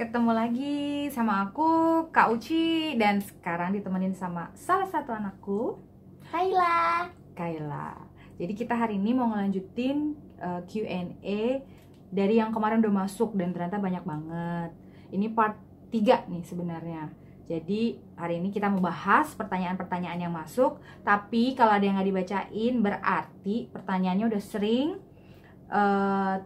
ketemu lagi sama aku, Kak Uci. Dan sekarang ditemenin sama salah satu anakku, Kayla. Jadi kita hari ini mau ngelanjutin Q&A dari yang kemarin udah masuk. Dan ternyata banyak banget. Ini part 3 nih sebenarnya. Jadi hari ini kita mau bahas pertanyaan-pertanyaan yang masuk. Tapi kalau ada yang gak dibacain, berarti pertanyaannya udah sering.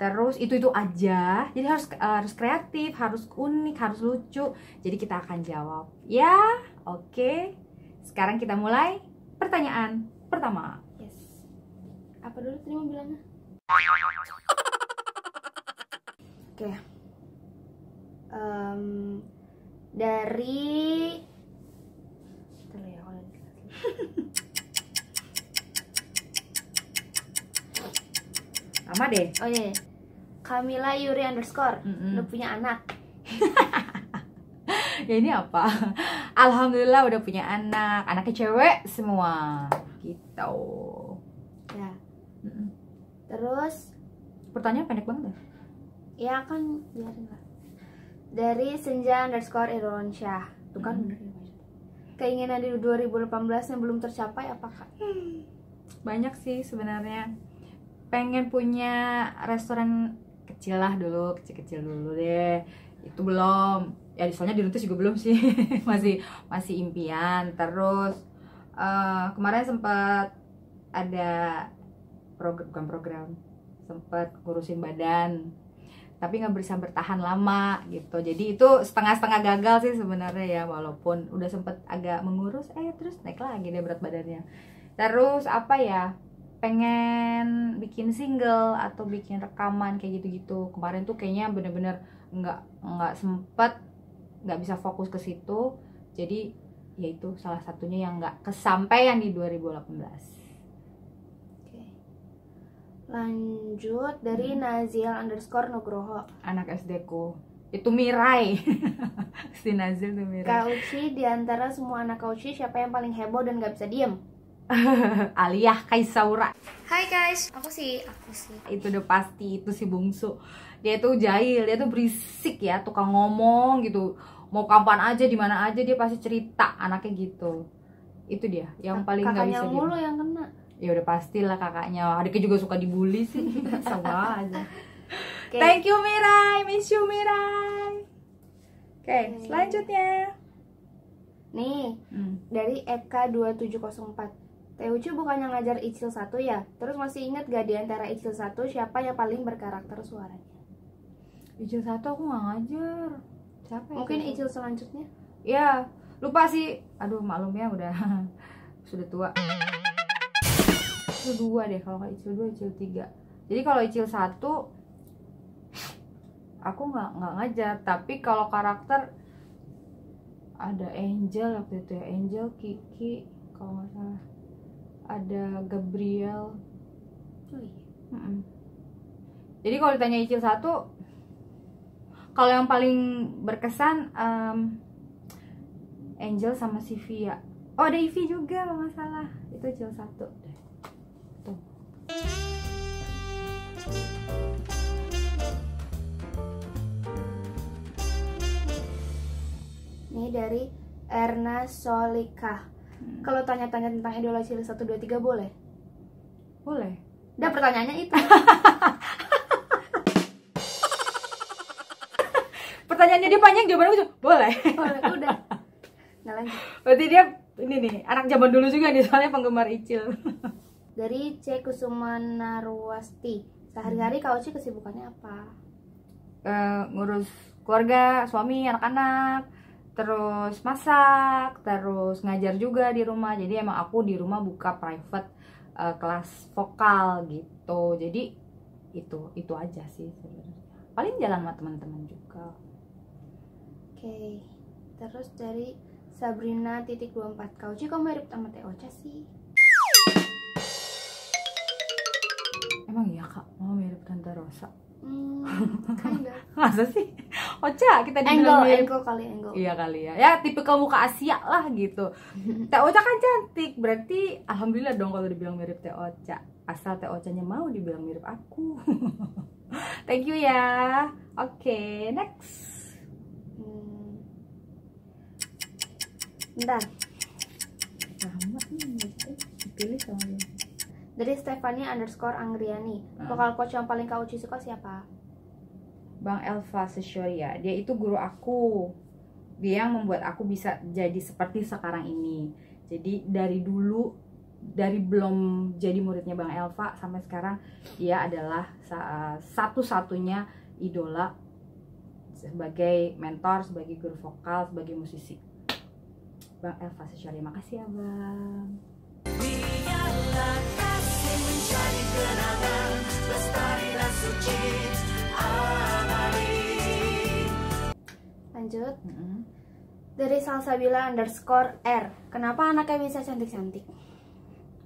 Terus itu aja, jadi harus kreatif, harus unik, harus lucu. Jadi kita akan jawab ya. Oke, sekarang kita mulai pertanyaan pertama. Yes. Apa dulu tadi mau bilangnya? Oke. Dari Bentar ya, kalau Sama deh. oh iya, Kamila Yuri _ udah punya anak. Ya ini apa? Alhamdulillah udah punya anak. Anaknya cewek semua gitu. Ya. Terus Pertanyaan pendek banget ya kan, biarin lah. Dari Senja _ Irwansyah. Tuh kan bener ya. Keinginan di 2018 yang belum tercapai apakah? Banyak sih sebenarnya. Pengen punya restoran kecil lah dulu, kecil-kecil dulu deh. Itu belum. Ya soalnya dirintis juga belum sih. masih impian. Terus kemarin sempat ada bukan program, sempat ngurusin badan. Tapi nggak bisa bertahan lama gitu. Jadi itu setengah-setengah gagal sih sebenarnya ya, walaupun udah sempet agak mengurus, terus naik lagi deh berat badannya. Terus apa ya? Pengen bikin single atau bikin rekaman kayak gitu-gitu. Kemarin tuh kayaknya bener-bener nggak sempet, nggak bisa fokus ke situ. Jadi ya itu salah satunya yang nggak kesampaian di 2018. Oke. Lanjut dari Nazil _ Nugroho. Anak SD ku itu Mirai. Si Nazil tuh Mirai. Kak Uci, di antara semua anak Kak Uci, siapa yang paling heboh dan gak bisa diem? Aliyah Kaisaura. Hai guys, aku sih. Itu udah pasti, itu si bungsu. Dia tuh jahil, dia tuh berisik ya, tukang ngomong gitu. Mau kapan aja, di mana aja dia pasti cerita, anaknya gitu. Itu dia yang paling nggak bisa Kakaknya diem. mulu yang kena. Ya udah pastilah kakaknya. Adiknya juga suka dibully sih. Sama aja. Okay. Thank you Mirai, miss you Mirai. Oke, selanjutnya. Nih, dari Eka 2704. Teh Uci bukannya ngajar Icil 1 ya? Terus masih ingat gak di antara Icil 1 siapa yang paling berkarakter suaranya? Icil 1 aku nggak ngajar. Siapa ya? Mungkin Icil selanjutnya? Ya, lupa sih. Aduh, maklum ya udah sudah tua. Icil 2 deh, kalau nggak Icil 2, Icil 3. Jadi kalau Icil 1 aku nggak ngajar, tapi kalau karakter ada Angel waktu itu ya, Angel, Kiki, kalau nggak salah. Ada Gabriel. Oh iya. Jadi kalau ditanya Icil 1, kalau yang paling berkesan Angel sama Sivia. Oh, ada Ivy juga kalau nggak salah. Itu Icil 1. Tuh. Ini dari Erna Solikah. Kalau tanya-tanya tentang idola cilik 1, 2, 3 boleh? Boleh. Udah, pertanyaannya itu. Pertanyaannya dia panjang, jawabannya lucu. Boleh. Boleh, udah. Nggak lanjut. Berarti dia ini nih, anak zaman dulu juga nih, soalnya penggemar Icil. Dari C. Kusuma Narwasti. Sehari-hari Kak Uci kesibukannya apa? Ngurus keluarga, suami, anak-anak. Terus masak, terus ngajar juga di rumah. Jadi emang aku di rumah buka private kelas vokal gitu. Jadi itu aja sih sebenarnya. Paling jalan sama teman-teman juga. Oke. Terus dari Sabrina.24. Kak Uci kok mirip sama Teh Ocha sih? Emang iya Kak, mau mirip Tante Rosa? Kinda. Masa sih? Ocha kita dibilang mirip. Angle. Iya kali ya. Ya tipikal muka Asia lah gitu. Teh Ocha kan cantik, berarti alhamdulillah dong kalau dibilang mirip Teh Ocha. Asal Teh Ochanya mau dibilang mirip aku. Thank you ya. Oke, next. Bentar. Lama nih, dipilih sama dia. Dari Stephanie_Anggriani. Vokal coach yang paling Kak Uci suka siapa? Bang Elva Seshoria. Dia itu guru aku. Dia yang membuat aku bisa jadi seperti sekarang ini. Jadi dari dulu, dari belum jadi muridnya Bang Elva sampai sekarang, dia adalah satu-satunya idola sebagai mentor, sebagai guru vokal, sebagai musisi. Bang Elva Seshoria, makasih ya Bang. Biarlah kasih mencari kenangan, lestari dan suci, abadi. Lanjut. Dari Salsabila_R. Kenapa anaknya bisa cantik-cantik?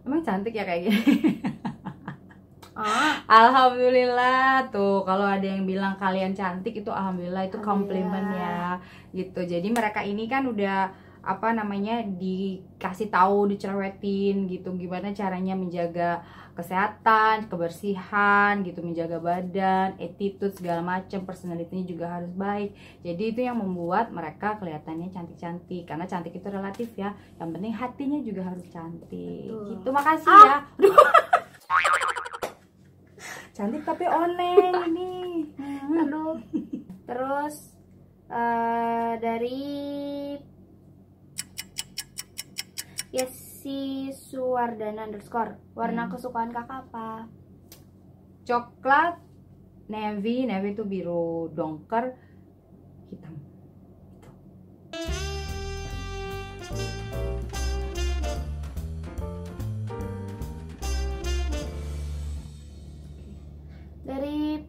Emang cantik ya kayak gini? Alhamdulillah tuh, kalau ada yang bilang kalian cantik itu alhamdulillah, itu komplimen ya gitu. Jadi mereka ini kan udah apa namanya, dikasih tahu, dicerewetin gitu gimana caranya menjaga kesehatan, kebersihan gitu, menjaga badan, attitude segala macam, personality-nya juga harus baik. Jadi itu yang membuat mereka kelihatannya cantik-cantik, karena cantik itu relatif ya. Yang penting hatinya juga harus cantik. Gitu, makasih ya. Cantik tapi oneng ini. Aduh. Terus dari Yesi Suwardana_. Warna kesukaan kakak apa? Coklat, navy itu biru dongker, hitam. Dari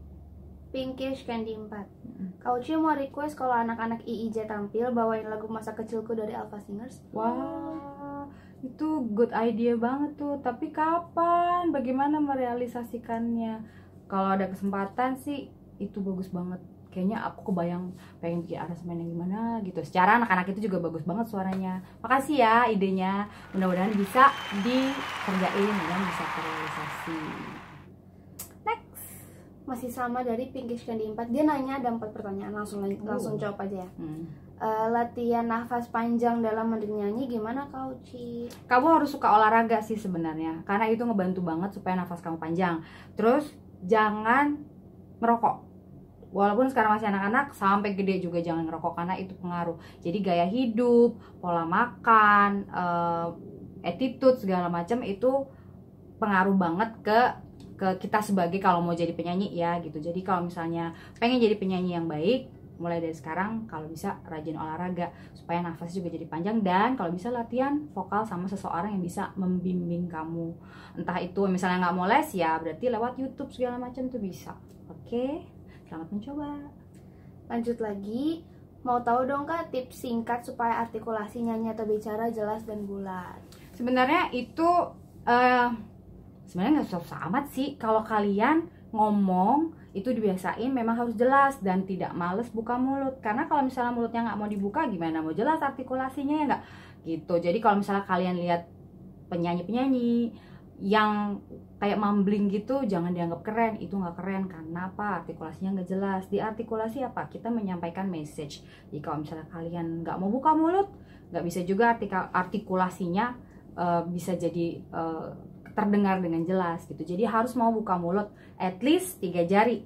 Pinkish Candy 4. Kak Uci mau request kalau anak-anak IIJ tampil bawain lagu masa kecilku dari Alpha Singers. Wah, itu good idea banget tuh. Tapi kapan? Bagaimana merealisasikannya? Kalau ada kesempatan sih itu bagus banget. Kayaknya aku kebayang pengen bikin aransemen yang gimana gitu. Secara anak-anak itu juga bagus banget suaranya. Makasih ya idenya. Mudah-mudahan bisa dikerjain dan bisa terrealisasi. Masih sama dari Pinkish Candy 4. Dia nanya ada 4 pertanyaan, langsung jawab aja ya. Latihan nafas panjang dalam bernyanyi gimana Kak Uci? Kamu harus suka olahraga sih sebenarnya, karena itu ngebantu banget supaya nafas kamu panjang. Terus jangan merokok. Walaupun sekarang masih anak-anak, sampai gede juga jangan ngerokok karena itu pengaruh. Jadi gaya hidup, pola makan, attitude segala macam itu pengaruh banget ke kita sebagai kalau mau jadi penyanyi ya gitu. Jadi kalau misalnya pengen jadi penyanyi yang baik, mulai dari sekarang kalau bisa rajin olahraga supaya nafas juga jadi panjang, dan kalau bisa latihan vokal sama seseorang yang bisa membimbing kamu. Entah itu misalnya nggak mau les ya berarti lewat YouTube segala macam tuh bisa. Oke, selamat mencoba. Lanjut lagi, mau tahu dong Kak tips singkat supaya artikulasi nyanyi atau bicara jelas dan bulat. Sebenarnya itu sebenarnya nggak susah amat sih. Kalau kalian ngomong itu dibiasain memang harus jelas dan tidak males buka mulut, karena kalau misalnya mulutnya nggak mau dibuka gimana mau jelas artikulasinya ya nggak gitu. Jadi kalau misalnya kalian lihat penyanyi-penyanyi yang kayak mumbling gitu jangan dianggap keren, itu nggak keren. Karena apa? Artikulasinya nggak jelas. Di artikulasi apa? Kita menyampaikan message. Jadi kalau misalnya kalian nggak mau buka mulut, nggak bisa juga artikulasinya bisa jadi terdengar dengan jelas gitu. Jadi harus mau buka mulut at least 3 jari,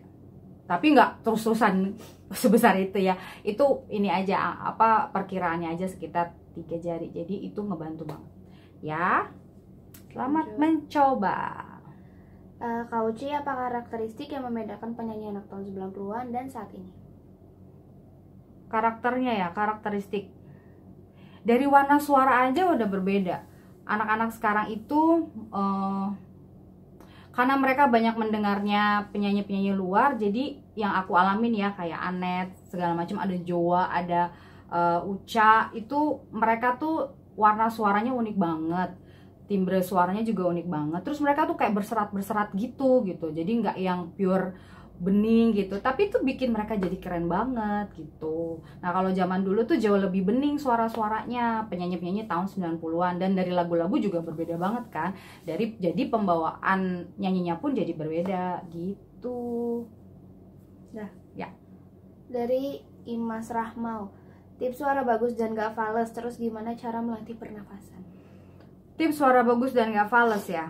tapi nggak terus-terusan sebesar itu ya. Itu ini aja apa perkiraannya aja sekitar 3 jari. Jadi itu ngebantu banget ya. Selamat mencoba. Kak Uci, apa karakteristik yang membedakan penyanyi anak tahun 90-an dan saat ini? Karakternya ya, karakteristik dari warna suara aja udah berbeda. Anak-anak sekarang itu karena mereka banyak mendengarnya penyanyi-penyanyi luar, jadi yang aku alamin ya kayak Anet segala macam, ada Joa, ada Uca, itu mereka tuh warna suaranya unik banget, timbre suaranya juga unik banget. Terus mereka tuh kayak berserat-berserat gitu. Jadi nggak yang pure bening gitu, tapi itu bikin mereka jadi keren banget gitu. Nah kalau zaman dulu tuh jauh lebih bening suara-suaranya penyanyi-penyanyi tahun 90-an, dan dari lagu-lagu juga berbeda banget kan. Jadi pembawaan nyanyinya pun jadi berbeda gitu. Nah, ya. dari Imas Rahmal. Tips suara bagus dan gak fales, terus gimana cara melatih pernafasan? Tips suara bagus dan gak fales ya.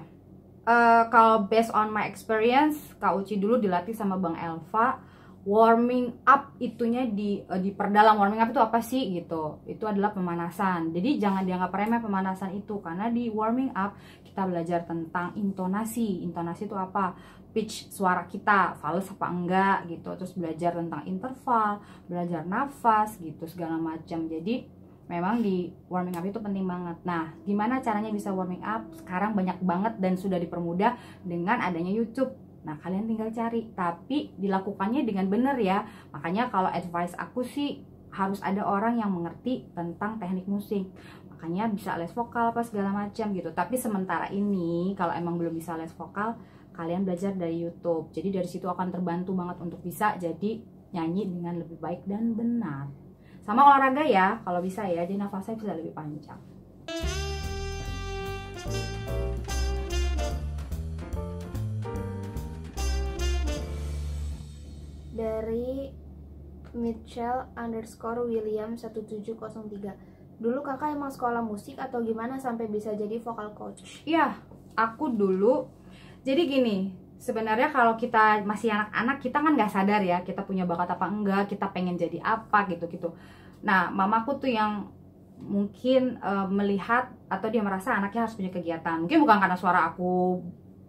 Kalau based on my experience, Kak Uci dulu dilatih sama Bang Elva. Warming up itunya diperdalam. Warming up itu apa sih gitu? Itu adalah pemanasan. Jadi jangan dianggap remeh pemanasan itu, karena di warming up kita belajar tentang intonasi. Intonasi itu apa? Pitch suara kita, fals apa enggak gitu. Terus belajar tentang interval, belajar nafas gitu, segala macam. Jadi memang di warming up itu penting banget. Nah, gimana caranya bisa warming up? Sekarang banyak banget dan sudah dipermudah dengan adanya YouTube. Nah, kalian tinggal cari, tapi dilakukannya dengan benar ya. Makanya kalau advice aku sih harus ada orang yang mengerti tentang teknik musik. Makanya bisa les vokal apa segala macam gitu. Tapi sementara ini kalau emang belum bisa les vokal, kalian belajar dari YouTube. Jadi dari situ akan terbantu banget untuk bisa jadi nyanyi dengan lebih baik dan benar. Sama olahraga ya, kalau bisa ya, jadi nafasnya bisa lebih panjang. Dari Mitchell_William 1703. Dulu kakak emang sekolah musik atau gimana sampai bisa jadi vocal coach? Iya, aku dulu. Jadi gini, sebenarnya kalau kita masih anak-anak, kita kan nggak sadar ya kita punya bakat apa enggak, kita pengen jadi apa gitu-gitu. Nah, mamaku tuh yang mungkin melihat atau dia merasa anaknya harus punya kegiatan. Mungkin bukan karena suara aku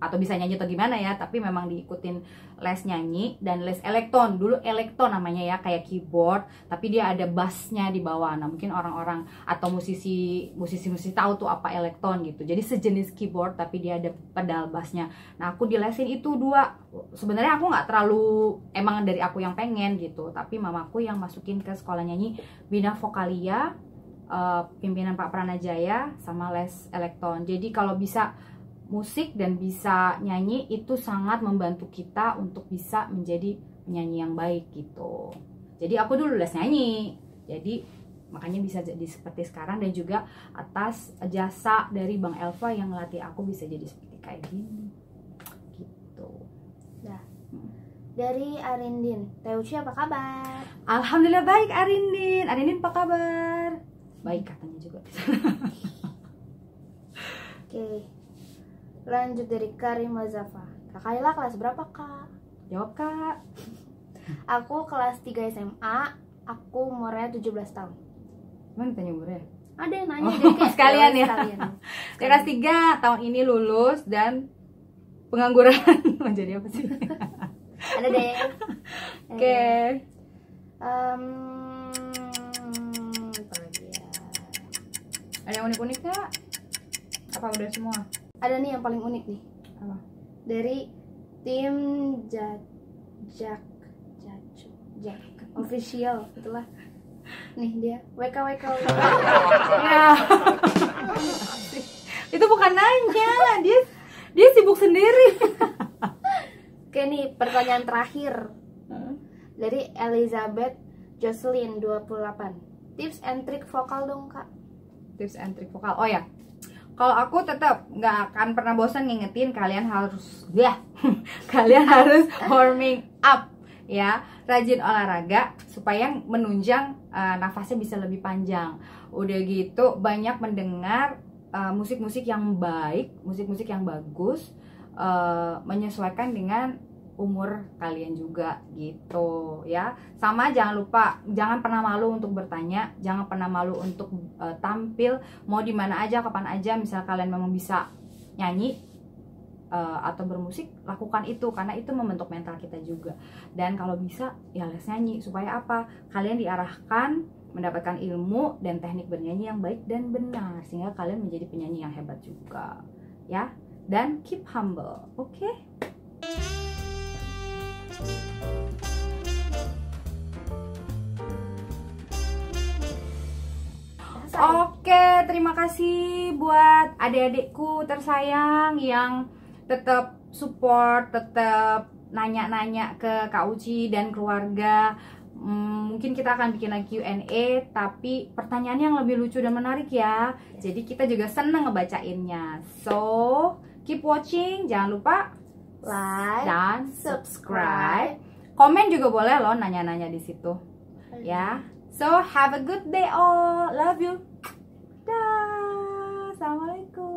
atau bisa nyanyi atau gimana ya, tapi memang diikutin les nyanyi dan les elektron. Dulu elektron namanya ya, kayak keyboard tapi dia ada bassnya di bawah. Nah, mungkin orang-orang atau musisi tahu tuh apa elektron gitu. Jadi sejenis keyboard tapi dia ada pedal bassnya. Nah, aku dilesin itu 2. Sebenarnya aku nggak terlalu, emang dari aku yang pengen gitu, tapi mamaku yang masukin ke sekolah nyanyi Bina Vokalia, pimpinan Pak Pranajaya, sama les elektron. Jadi kalau bisa musik dan bisa nyanyi itu sangat membantu kita untuk bisa menjadi penyanyi yang baik gitu. Jadi aku dulu les nyanyi, jadi makanya bisa jadi seperti sekarang, dan juga atas jasa dari Bang Elva yang ngelatih aku bisa jadi seperti kayak gini gitu. Nah, dari Arindin, Teuci apa kabar? Alhamdulillah baik Arindin. Arindin apa kabar? Baik katanya juga. Oke. Lanjut dari Karim Zafa. Kak Kaila kelas berapa kak? Jawab kak. Aku kelas 3 SMA. Aku umurnya 17 tahun. Emang ditanya umurnya? Ada yang nanya jadi kayak sekalian ya. Sekalian. Kelas 3 tahun ini lulus dan pengangguran. Mau jadi apa sih? Ada deh. Oke. Apa lagi ya? Ada yang unik-unik kak? Apa udah semua? Ada nih yang paling unik nih. Apa? Dari tim Jack official, itulah. Nih dia, WKWK. Ya. Itu bukan nanya, dia sibuk sendiri. Oke nih, pertanyaan terakhir. Dari Elizabeth Jocelyn 28. Tips and trick vokal dong kak. Tips and trick vokal. Oh ya, kalau aku tetap nggak akan pernah bosan ngingetin kalian harus kalian harus warming up ya, rajin olahraga supaya menunjang nafasnya bisa lebih panjang. Udah gitu banyak mendengar musik-musik yang baik, musik-musik yang bagus, menyesuaikan dengan umur kalian juga gitu ya. Sama jangan lupa, jangan pernah malu untuk bertanya, jangan pernah malu untuk tampil, mau di mana aja, kapan aja. Misal kalian memang bisa nyanyi atau bermusik, lakukan itu karena itu membentuk mental kita juga. Dan kalau bisa ya les nyanyi, supaya apa? Kalian diarahkan mendapatkan ilmu dan teknik bernyanyi yang baik dan benar, sehingga kalian menjadi penyanyi yang hebat juga ya. Dan keep humble, oke? Oke, terima kasih buat adik-adikku tersayang yang tetap support, tetap nanya-nanya ke Kak Uci dan keluarga. Mungkin kita akan bikin lagi Q&A, tapi pertanyaan yang lebih lucu dan menarik ya. Jadi kita juga seneng ngebacainnya. So, keep watching, jangan lupa like dan subscribe. Komen juga boleh loh, nanya-nanya di situ. Ya. So have a good day all. Love you. Dah. Assalamualaikum.